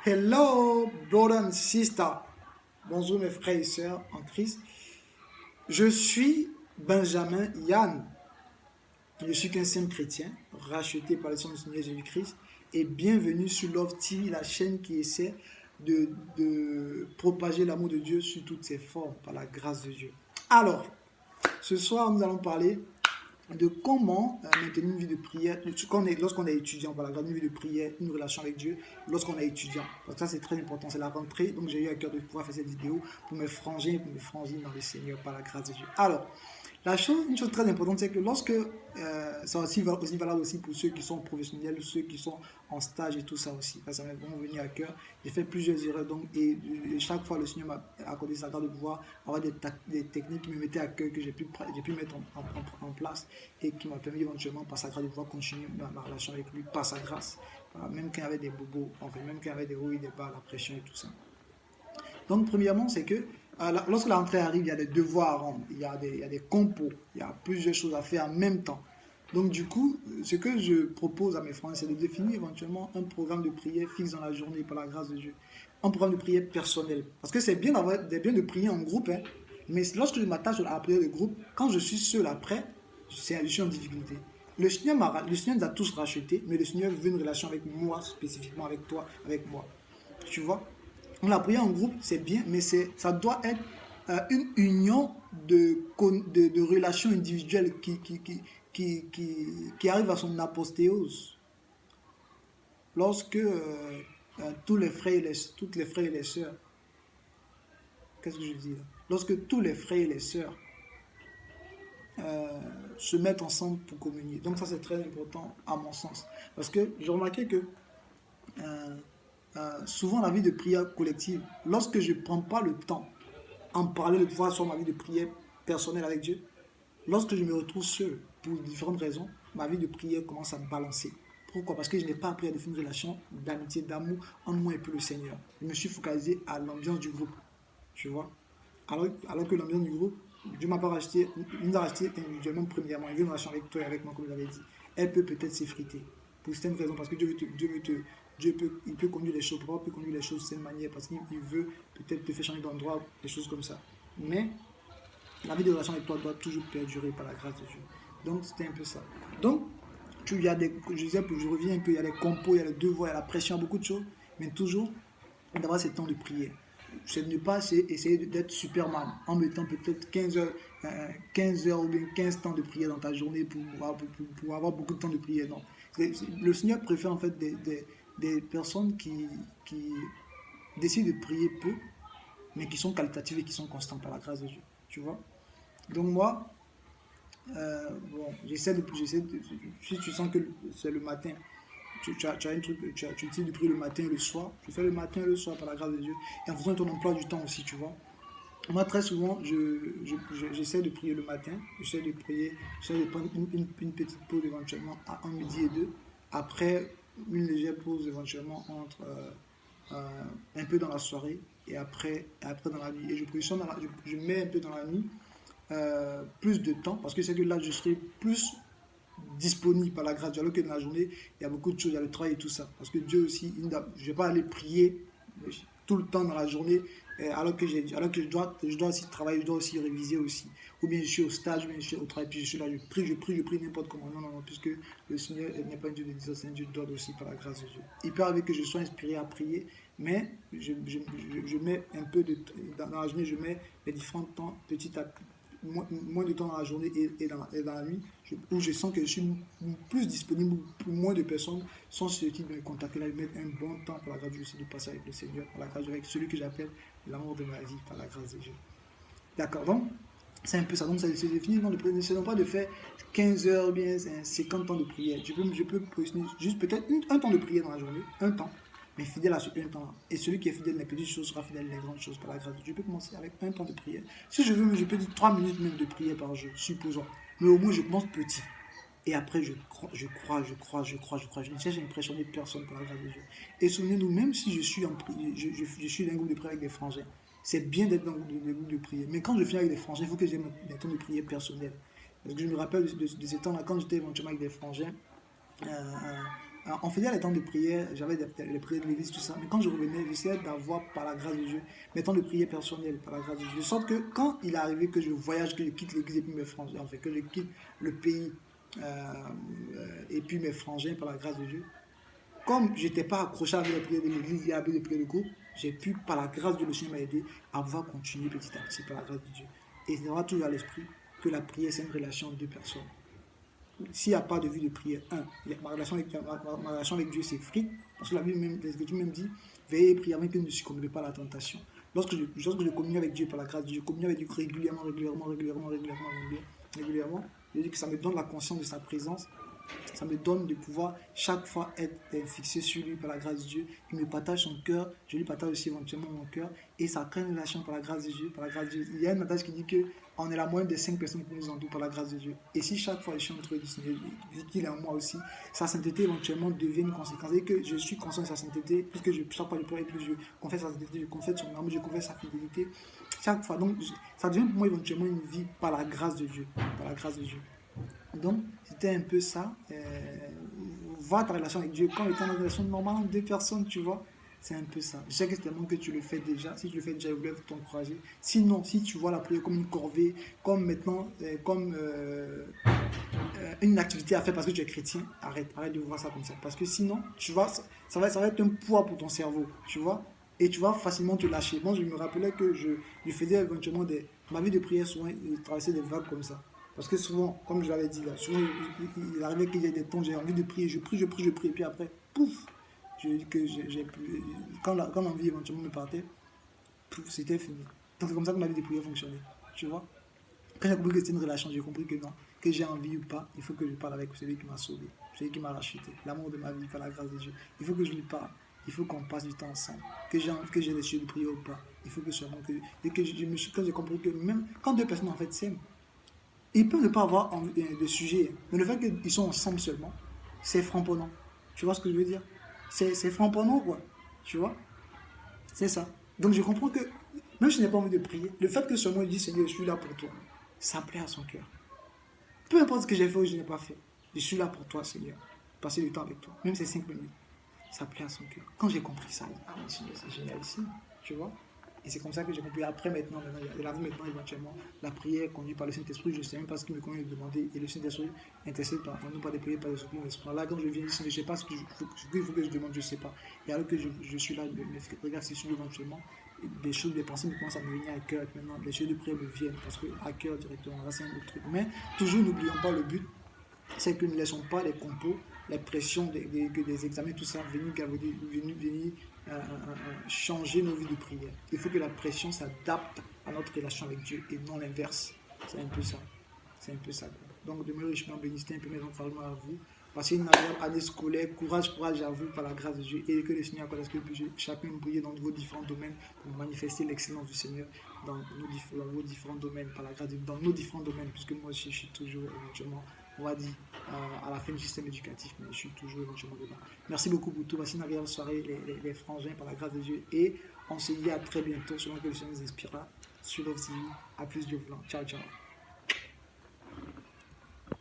Hello, brother and sister. Bonjour mes frères et sœurs en Christ. Je suis Benjamin Yann. Je suis qu'un simple chrétien, racheté par le sang du Seigneur Jésus-Christ. Et bienvenue sur Love TV, la chaîne qui essaie de propager l'amour de Dieu sous toutes ses formes, par la grâce de Dieu. Alors, ce soir, nous allons parler de comment maintenir une vie de prière lorsqu'on est étudiant, voilà, une vie de prière, une relation avec Dieu lorsqu'on est étudiant. Parce que ça, c'est très important, c'est la rentrée. Donc, j'ai eu à cœur de pouvoir faire cette vidéo pour me franger, pour me frangir dans le Seigneur par la grâce de Dieu. Alors, une chose très importante, c'est que lorsque, ça aussi valable aussi pour ceux qui sont professionnels, ceux qui sont en stage et tout ça aussi, ça m'est vraiment venu à cœur. J'ai fait plusieurs erreurs, donc, et chaque fois, le Seigneur m'a accordé sa grâce de pouvoir avoir des techniques qui me mettaient à cœur, que j'ai pu mettre en place et qui m'a permis éventuellement, par sa grâce, de pouvoir continuer ma relation avec lui, par sa grâce. Voilà, même quand il y avait des bobos, enfin, même quand il y avait des hauts et des bas, la pression et tout ça. Donc, premièrement, c'est que lorsque la rentrée arrive, il y a des devoirs à rendre, il y a des compos, il y a plusieurs choses à faire en même temps. Donc, du coup, ce que je propose à mes frères, c'est de définir éventuellement un programme de prière fixe dans la journée par la grâce de Dieu. Un programme de prière personnel. Parce que c'est bien de prier en groupe, hein, mais lorsque je m'attache à la prière de groupe, quand je suis seul après, je suis en difficulté. Le Seigneur nous a tous rachetés, mais le Seigneur veut une relation avec moi, spécifiquement avec toi, avec moi. Tu vois? La prière en groupe, c'est bien, mais ça doit être une union de relations individuelles qui arrive à son aposthéose. Lorsque tous les frères toutes les frères et les sœurs, qu'est-ce que je dis là? Lorsque tous les frères et les sœurs euh, se mettent ensemble pour communier. Donc ça, c'est très important à mon sens. Parce que j'ai remarqué que euh, souvent la vie de prière collective, lorsque je ne prends pas le temps en parler de pouvoir sur ma vie de prière personnelle avec Dieu, lorsque je me retrouve seul pour différentes raisons, ma vie de prière commence à me balancer. Pourquoi? Parce que je n'ai pas appris à définir une relation d'amitié, d'amour entre moi et puis le Seigneur. Je me suis focalisé à l'ambiance du groupe, tu vois. Alors que l'ambiance du groupe, Dieu m'a pas racheté, il nous a racheté individuellement premièrement. Il veut une relation avec toi et avec moi, comme je l'avais dit. Elle peut peut-être s'effriter. Pour certaines raisons, parce que il peut conduire les choses, peut conduire les choses de cette manière, parce qu'il veut peut-être te faire changer d'endroit, des choses comme ça. Mais la vie de relation avec toi doit toujours perdurer par la grâce de Dieu. Donc, c'était un peu ça. Donc, il y a je reviens un peu, il y a les compos, il y a les devoirs, il y a la pression, beaucoup de choses, mais toujours d'avoir ce temps de prière. C'est de ne pas essayer d'être Superman en mettant peut-être 15 heures ou bien 15 temps de prière dans ta journée pour avoir beaucoup de temps de prière. Non. Le Seigneur préfère en fait des personnes qui décident de prier peu, mais qui sont qualitatives et qui sont constantes par la grâce de Dieu. Tu vois? Donc moi, bon, si tu sens que c'est le matin, tu as un truc, tu décides de prier le matin et le soir, tu fais le matin et le soir par la grâce de Dieu, et en fonction de ton emploi du temps aussi, tu vois. Moi, très souvent, j'essaie de prier le matin, j'essaie de prendre une petite pause éventuellement à 1 midi et 2, après une légère pause éventuellement entre un peu dans la soirée et après dans la nuit. Et je mets un peu dans la nuit plus de temps, parce que c'est que là, je serai plus disponible par la grâce de Dieu, alors que dans la journée, il y a beaucoup de choses, il y a le travail et tout ça. Parce que Dieu aussi, je ne vais pas aller prier tout le temps dans la journée, alors que je dois aussi travailler, je dois aussi réviser aussi. Ou bien je suis au stage, ou bien je suis au travail, puis je suis là, je prie n'importe comment. Non, non, non, puisque le Seigneur n'est pas un Dieu de désordre, c'est un Dieu d'ordre aussi par la grâce de Dieu. Il peut arriver que je sois inspiré à prier, mais je mets un peu dans la journée, je mets les différents temps petit à petit, moins de temps dans la journée et dans la nuit, où je sens que je suis plus disponible pour moins de personnes sont susceptibles de me contacter, là, de mettre un bon temps par la grâce de Dieu, de passer avec le Seigneur, par la grâce de Dieu, avec celui que j'appelle l'amour de ma vie, par la grâce de Dieu. D'accord, donc c'est un peu ça. Donc, c'est défini dans le prière. Ne pas de faire 15 heures, bien 50 ans de prière. Je peux juste peut-être un temps de prière dans la journée, un temps, mais fidèle à ce un temps-là. Et celui qui est fidèle les petites choses sera fidèle les grandes choses par la grâce de Dieu. Je peux commencer avec un temps de prière. Si je veux, je peux dire 3 minutes même de prière par jour, supposons. Mais au moins, je commence petit. Et après, je ne cherche à impressionner personne par la grâce de Dieu. Et souvenez-nous, même si je suis dans un groupe de prière avec des frangins, c'est bien d'être dans des groupes de prière. Mais quand je viens avec des frangins, il faut que j'aie des temps de prière personnels. Parce que je me rappelle de ces temps-là, quand j'étais éventuellement avec des frangins, euh, on faisait les temps de prière, j'avais les prières de l'église, tout ça, mais quand je revenais, j'essayais d'avoir, par la grâce de Dieu, mes temps de prière personnels, par la grâce de Dieu. De sorte que quand il est arrivé que je voyage, que je quitte l'église et puis mes frangins, en fait, que je quitte le pays et puis mes frangins, par la grâce de Dieu, comme je n'étais pas accroché avec les prières de l'église et avec les prières de groupe, j'ai pu, par la grâce de Dieu, le Seigneur m'a aidé à pouvoir continuer petit à petit par la grâce de Dieu. Et c'est vraiment toujours à l'esprit que la prière, c'est une relation de deux personnes. S'il n'y a pas de vie de prière, ma relation avec Dieu s'effrite, parce que la Bible même, les Écritures même dit, veillez et priez afin que vous ne succombiez pas à la tentation. Lorsque je communie avec Dieu par la grâce de Dieu, je communie avec Dieu régulièrement, je dis que ça me donne la conscience de sa présence. Ça me donne de pouvoir chaque fois être fixé sur lui par la grâce de Dieu. Il me partage son cœur, je lui partage aussi éventuellement mon cœur. Et ça crée une relation par la grâce de Dieu. Par la grâce de Dieu. Il y a un adage qui dit qu'on est la moyenne des 5 personnes qui nous entourent par la grâce de Dieu. Et si chaque fois je suis entre eux, vu qu'il est en moi aussi, sa sainteté éventuellement devient une conséquence. Et que je suis conscient de sa sainteté, puisque chaque fois je prie plus, je confesse sa sainteté, je confesse son amour, je confesse sa fidélité. Chaque fois, donc ça devient pour moi éventuellement une vie par la grâce de Dieu. Par la grâce de Dieu. Donc, c'était un peu ça. Voir ta relation avec Dieu comme étant une relation normale entre deux personnes, tu vois. C'est un peu ça. Je sais que c'est tellement que tu le fais déjà. Si tu le fais déjà, je voulais t'encourager. Sinon, si tu vois la prière comme une corvée, comme maintenant, comme une activité à faire parce que tu es chrétien, arrête de voir ça comme ça. Parce que sinon, tu vois, ça va être un poids pour ton cerveau, tu vois. Et tu vas facilement te lâcher. Moi, je me rappelais que je faisais éventuellement ma vie de prière, souvent, il traversait des vagues comme ça. Parce que souvent, comme je l'avais dit là, souvent il arrivait qu'il y ait des temps, j'ai envie de prier, je prie, et puis après, pouf, quand l'envie éventuellement me partait, pouf, c'était fini. Donc c'est comme ça que ma vie de prière fonctionnait, tu vois. Quand j'ai compris que c'était une relation, j'ai compris que non, que j'ai envie ou pas, il faut que je parle avec celui qui m'a sauvé, celui qui m'a racheté, l'amour de ma vie par la grâce de Dieu. Il faut que je lui parle, il faut qu'on passe du temps ensemble, que j'ai les yeux de prier ou pas. Il faut que seulement que, et que quand j'ai compris que même quand deux personnes en fait s'aiment, ils peuvent ne pas avoir de sujet, mais le fait qu'ils sont ensemble seulement, c'est frapponnant. Tu vois ce que je veux dire? C'est frapponnant, quoi. Tu vois? C'est ça. Donc je comprends que, même si je n'ai pas envie de prier, le fait que seulement il dit Seigneur, je suis là pour toi, ça plaît à son cœur. Peu importe ce que j'ai fait ou je n'ai pas fait, je suis là pour toi, Seigneur. Passer du temps avec toi, même ces 5 minutes, ça plaît à son cœur. Quand j'ai compris ça, ah mais Seigneur, c'est génial ici, tu vois? Et c'est comme ça que j'ai compris. Après, maintenant, éventuellement, la prière conduite par le Saint-Esprit, je ne sais même pas ce qu'il me convient de demander. Et le Saint-Esprit intercède par nous, pas des prières, par les esprits, l'esprit. Là, quand je viens ici, je ne sais pas ce qu'il faut que je demande, je ne sais pas. Et alors que je suis là, regarde, c'est sûr, éventuellement, des choses, des pensées me commencent à me venir à cœur maintenant. Les choses de prière me viennent, parce que à cœur directement, là, c'est un autre truc. Mais toujours, n'oublions pas le but, c'est que nous ne laissons pas les compos, les pressions des examens, tout ça, venir changer nos vies de prière. Il faut que la pression s'adapte à notre relation avec Dieu et non l'inverse. C'est un peu ça. C'est un peu ça. Donc, demeurez richement bénis, un peu mes encouragements à vous. Passez une agréable année scolaire. Courage à vous par la grâce de Dieu. Et que le Seigneur accorde à ce que chacun brille dans vos différents domaines pour manifester l'excellence du Seigneur dans vos différents domaines, par la grâce de Dieu, dans nos différents domaines, puisque moi aussi, je suis toujours éventuellement, on va dire, à la fin du système éducatif, mais je suis toujours éventuellement dedans. Merci beaucoup pour tout. Passez une agréable soirée, les frangins, par la grâce de Dieu. Et on se dit à très bientôt, selon que le Seigneur nous inspirera sur Love TV. À plus, Dieu voulant. Ciao, ciao.